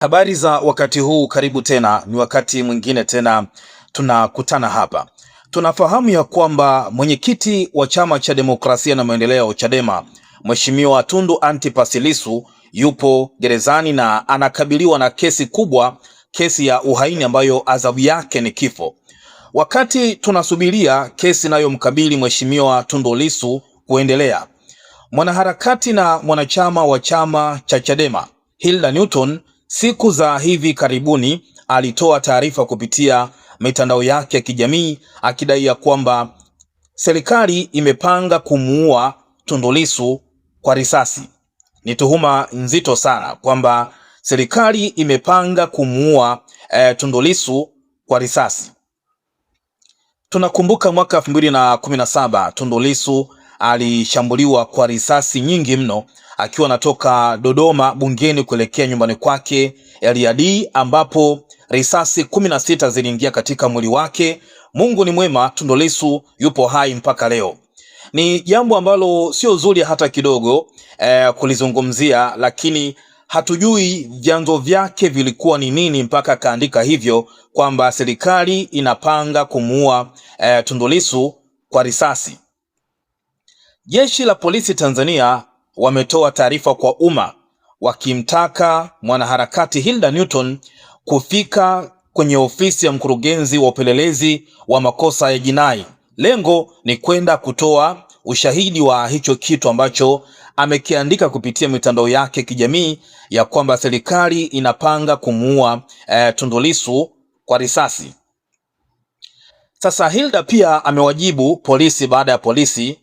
Habari za wakati huu, karibu tena. Ni wakati mwingine tena tunakutana hapa. Tunafahamu ya kwamba mwenyekiti wa Chama cha Demokrasia na Maendeleo Chadema, Mheshimiwa Tundu Antipas Lissu yupo gerezani na anakabiliwa na kesi kubwa, kesi ya uhaini ambayo adhabu yake ni kifo. Wakati tunasubiria kesi inayomkabili Mheshimiwa Tundu Lissu kuendelea, mwanaharakati na mwanachama wa chama cha Chadema Hilda Newton siku za hivi karibuni alitoa taarifa kupitia mitandao yake ya kijamii akidai ya kwamba serikali imepanga kumuua Tundu Lissu kwa risasi. Ni tuhuma nzito sana kwamba serikali imepanga kumuua Tundu Lissu kwa risasi. Tunakumbuka mwaka 2017 Tundu Lissu alishambuliwa kwa risasi nyingi mno akiwa anatoka Dodoma bungeni kuelekea nyumbani kwake Eliadi, ambapo risasi 16 ziliingia katika mwili wake. Mungu ni mwema, Tundu Lissu yupo hai mpaka leo. Ni jambo ambalo sio zuri hata kidogo kulizungumzia, lakini hatujui vyanzo vyake vilikuwa ni nini mpaka kaandika hivyo kwamba serikali inapanga kumuua Tundu Lissu kwa risasi. Jeshi la Polisi Tanzania wametoa taarifa kwa umma wakimtaka mwanaharakati Hilda Newton kufika kwenye ofisi ya mkurugenzi wa upelelezi wa makosa ya jinai. Lengo ni kwenda kutoa ushahidi wa hicho kitu ambacho amekiandika kupitia mitandao yake kijamii ya kwamba serikali inapanga kumuua Tundu Lissu kwa risasi. Sasa Hilda pia amewajibu polisi baada ya polisi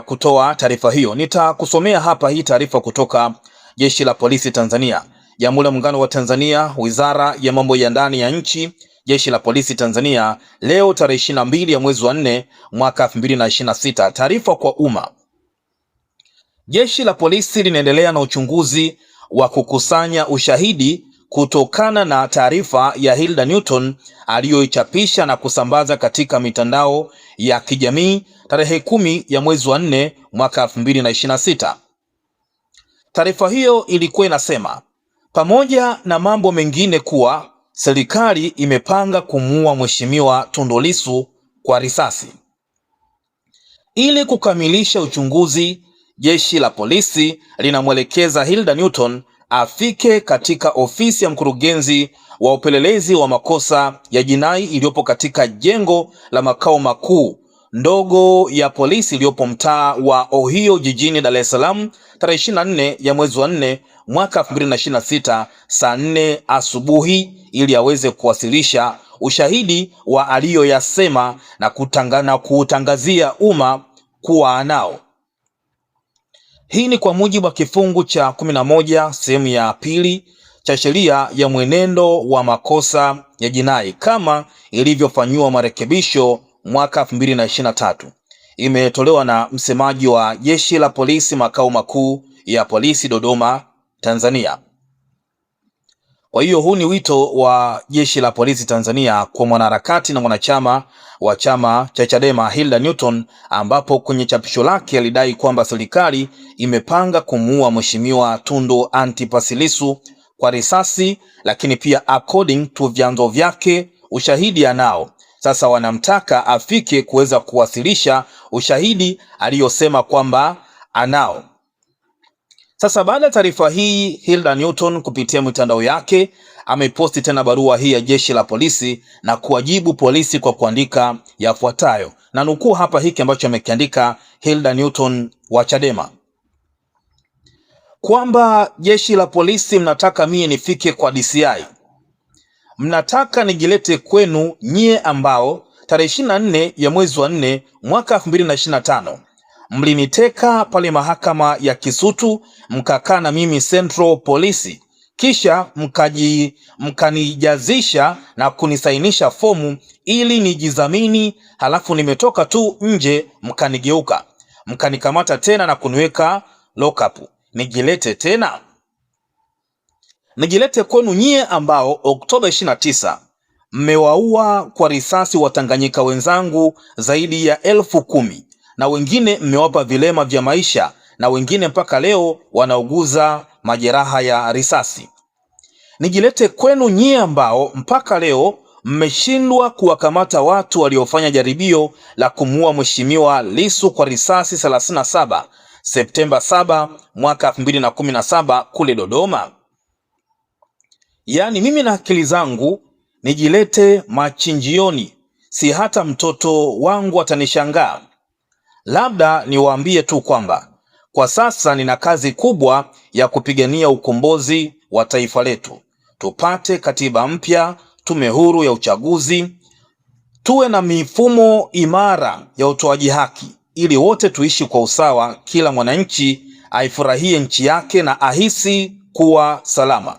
kutoa taarifa hiyo. Nitakusomea hapa hii taarifa kutoka Jeshi la Polisi Tanzania, Jamhuri ya Muungano wa Tanzania, Wizara ya Mambo ya Ndani ya Nchi, Jeshi la Polisi Tanzania, leo tarehe 22 ya mwezi wa 4 mwaka 2026. Taarifa kwa umma. Jeshi la Polisi linaendelea na uchunguzi wa kukusanya ushahidi kutokana na taarifa ya Hilda Newton aliyoichapisha na kusambaza katika mitandao ya kijamii tarehe 10 ya mwezi wa 4 mwaka 2026. Taarifa hiyo ilikuwa inasema, pamoja na mambo mengine, kuwa serikali imepanga kumuua Mheshimiwa Tundu Lissu kwa risasi. Ili kukamilisha uchunguzi, jeshi la polisi linamwelekeza Hilda Newton afike katika ofisi ya mkurugenzi wa upelelezi wa makosa ya jinai iliyopo katika jengo la makao makuu ndogo ya polisi iliyopo mtaa wa Ohio jijini Dar es Salaam tarehe 24 ya mwezi wa 4 mwaka 2026 saa 4 asubuhi ili aweze kuwasilisha ushahidi wa aliyoyasema na kuutangazia umma kuwa anao. Hii ni kwa mujibu wa kifungu cha 11 sehemu ya pili cha sheria ya mwenendo wa makosa ya jinai kama ilivyofanywa marekebisho mwaka 2023. Imetolewa na msemaji wa Jeshi la Polisi makao makuu ya polisi Dodoma, Tanzania. Kwa hiyo huu ni wito wa Jeshi la Polisi Tanzania kwa mwanaharakati na mwanachama wa chama cha Chadema Hilda Newton, ambapo kwenye chapisho lake alidai kwamba serikali imepanga kumuua Mheshimiwa Tundu Antipas Lissu kwa risasi, lakini pia according to vyanzo vyake ushahidi anao. Sasa wanamtaka afike kuweza kuwasilisha ushahidi aliyosema kwamba anao. Sasa baada ya taarifa hii, Hilda Newton kupitia mitandao yake ameposti tena barua hii ya jeshi la polisi na kuwajibu polisi kwa kuandika yafuatayo, na nukuu hapa hiki ambacho amekiandika Hilda Newton wa Chadema, kwamba jeshi la polisi mnataka mie nifike kwa DCI, mnataka nijilete kwenu nyie ambao tarehe 24 ya mwezi wa 4 mwaka 2025 mliniteka pale mahakama ya Kisutu, mkakaa na mimi Central Polisi, kisha mkanijazisha na kunisainisha fomu ili nijizamini, halafu nimetoka tu nje mkanigeuka, mkanikamata tena na kuniweka lock up. Nijilete tena? Nijilete kwenu nyie ambao Oktoba 29 mmewaua kwa risasi Watanganyika wenzangu zaidi ya 10,000 na wengine mmewapa vilema vya maisha na wengine mpaka leo wanauguza majeraha ya risasi. nijilete kwenu nyie ambao mpaka leo mmeshindwa kuwakamata watu waliofanya jaribio la kumuua Mheshimiwa Lissu kwa risasi 37 Septemba 7 mwaka 2017 kule Dodoma. Yaani mimi na akili zangu nijilete machinjioni, si hata mtoto wangu atanishangaa. Labda niwaambie tu kwamba kwa sasa nina kazi kubwa ya kupigania ukombozi wa taifa letu. Tupate katiba mpya, tume huru ya uchaguzi, tuwe na mifumo imara ya utoaji haki ili wote tuishi kwa usawa, kila mwananchi aifurahie nchi yake na ahisi kuwa salama.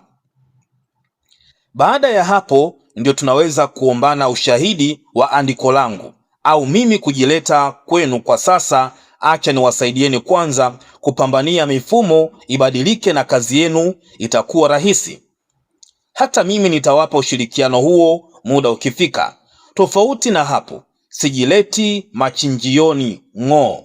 Baada ya hapo ndio tunaweza kuombana ushahidi wa andiko langu au mimi kujileta kwenu. Kwa sasa acha niwasaidieni kwanza kupambania mifumo ibadilike na kazi yenu itakuwa rahisi. Hata mimi nitawapa ushirikiano huo muda ukifika. Tofauti na hapo, sijileti machinjioni ng'o.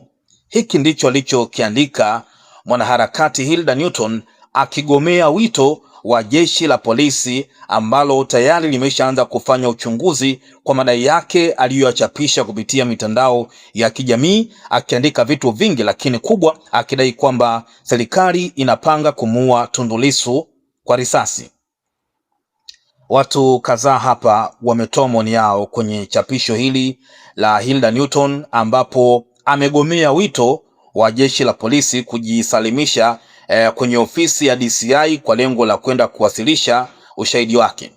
Hiki ndicho alichokiandika mwanaharakati Hilda Newton akigomea wito wa jeshi la polisi ambalo tayari limeshaanza kufanya uchunguzi kwa madai yake aliyoyachapisha kupitia mitandao ya kijamii, akiandika vitu vingi, lakini kubwa akidai kwamba serikali inapanga kumuua Tundu Lissu kwa risasi. Watu kadhaa hapa wametoa maoni yao kwenye chapisho hili la Hilda Newton, ambapo amegomea wito wa jeshi la polisi kujisalimisha kwenye ofisi ya DCI kwa lengo la kwenda kuwasilisha ushahidi wake.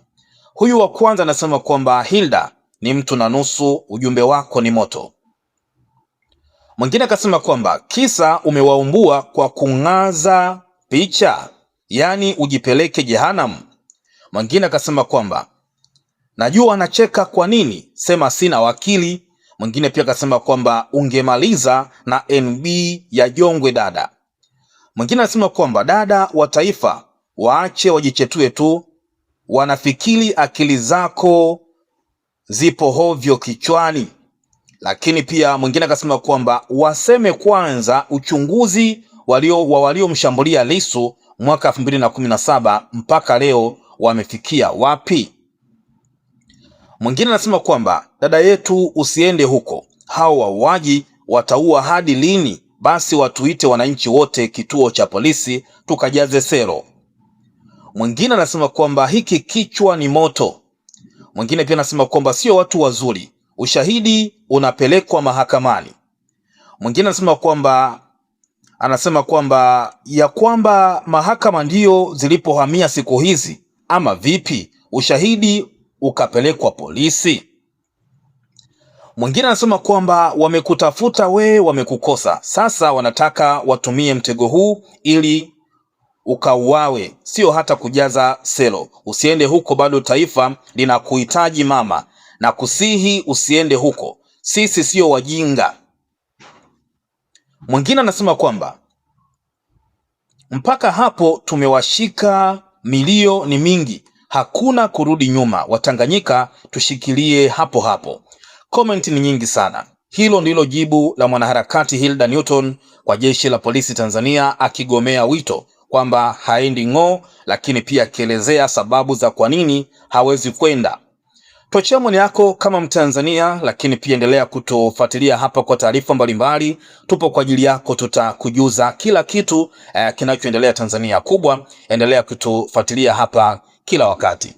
Huyu wa kwanza anasema kwamba Hilda ni mtu na nusu, ujumbe wako ni moto. Mwingine akasema kwamba kisa umewaumbua kwa kung'aza picha, yani ujipeleke jehanamu. Mwingine akasema kwamba najua anacheka kwa nini, sema sina wakili. Mwingine pia akasema kwamba ungemaliza na NB ya Jongwe dada. Mwingine anasema kwamba dada wa taifa waache wajichetue tu, wanafikiri akili zako zipo hovyo kichwani. Lakini pia mwingine akasema kwamba waseme kwanza uchunguzi waliomshambulia Lissu mwaka 2017 mpaka leo wamefikia wapi. Mwingine anasema kwamba dada yetu usiende huko, hao wauaji wataua hadi lini? Basi watuite wananchi wote kituo cha polisi tukajaze sero. Mwingine anasema kwamba hiki kichwa ni moto. Mwingine pia anasema kwamba sio watu wazuri, ushahidi unapelekwa mahakamani. Mwingine anasema kwamba mahakama ndio zilipohamia siku hizi, ama vipi? Ushahidi ukapelekwa polisi. Mwingine anasema kwamba wamekutafuta we, wamekukosa, sasa wanataka watumie mtego huu ili ukauawe, sio hata kujaza selo. Usiende huko, bado taifa linakuhitaji mama, na kusihi usiende huko, sisi sio wajinga. Mwingine anasema kwamba mpaka hapo tumewashika, milio ni mingi, hakuna kurudi nyuma, Watanganyika tushikilie hapo hapo. Comment ni nyingi sana. Hilo ndilo jibu la mwanaharakati Hilda Newton kwa jeshi la polisi Tanzania, akigomea wito kwamba haendi ng'o, lakini pia akielezea sababu za kwa nini hawezi kwenda. Tochea maoni yako kama Mtanzania, lakini pia endelea kutufuatilia hapa kwa taarifa mbalimbali. Tupo kwa ajili yako, tutakujuza kila kitu kinachoendelea Tanzania kubwa. Endelea kutufuatilia hapa kila wakati.